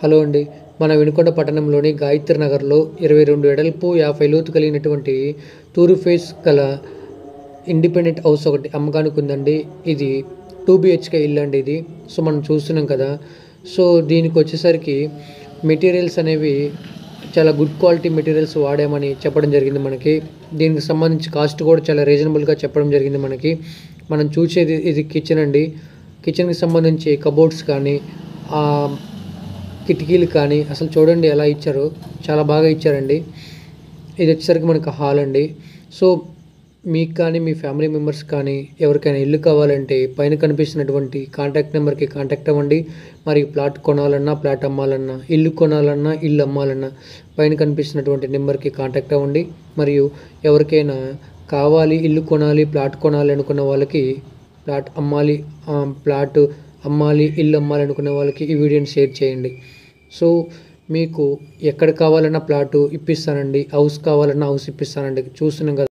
Hello అండి. మన వినుకొండ పట్టణంలోని గాయత్రి నగర్‌లో 22 వెడల్పు, 50 లోతు కలిగినటువంటి తూర్పు ఫేస్ గల ఇండిపెండెంట్ హౌస్ ఒకటి అమ్మకానికి ఉందండి. ఇది 2 బీహెచ్‌కే ఇల్లు అండి ఇది. సో, మనం చూస్తున్నాం కదా! సో, దీనికొచ్చేసరికి మెటీరియల్స్ అనేవి చాలా గుడ్ క్వాలిటీ మెటీరియల్స్ వాడామని చెప్పడం జరిగింది మనకి. దీనికి సంబంధించి కాస్ట్ కూడా చాలా రీజనబుల్‌గా చెప్పడం జరిగింది మనకి. మనం చూసేది ఇది కిచెన్ అండి. కిచెన్‌కి సంబంధించి కబోర్డ్స్ కానీ, ఆహ్, కిటికీలు కానీ అసలు చూడండి ఎలా ఇచ్చారో, చాలా బాగా ఇచ్చారండి. ఇది వచ్చేసరికి మనకు హాల్ అండి. సో, మీకు కానీ, మీ ఫ్యామిలీ మెంబర్స్ కానీ ఎవరికైనా ఇల్లు కావాలంటే పైన కనిపిస్తున్నటువంటి కాంటాక్ట్ నెంబర్‌కి కాంటాక్ట్ అవ్వండి. మరి ప్లాట్ కొనాలన్నా, ప్లాట్ అమ్మాలన్నా, ఇల్లు కొనాలన్నా, ఇల్లు అమ్మాలన్నా పైన కనిపిస్తున్నటువంటి నెంబర్‌కి కాంటాక్ట్ అవ్వండి. మరియు ఎవరికైనా కావాలి, ఇల్లు కొనాలి, ప్లాట్ కొనాలి అనుకున్న వాళ్ళకి ప్లాట్ అమ్మాలి ప్లాట్ అమ్మాలి, ఇల్లు అమ్మాలి అనుకునే వాళ్ళకి ఈ వీడియోని షేర్ చేయండి. సో, మీకు ఎక్కడ కావాలన్నా ప్లాటు ఇప్పిస్తానండి. హౌస్ కావాలన్నా హౌస్ ఇప్పిస్తానండి. చూస్తున్నాం కదా!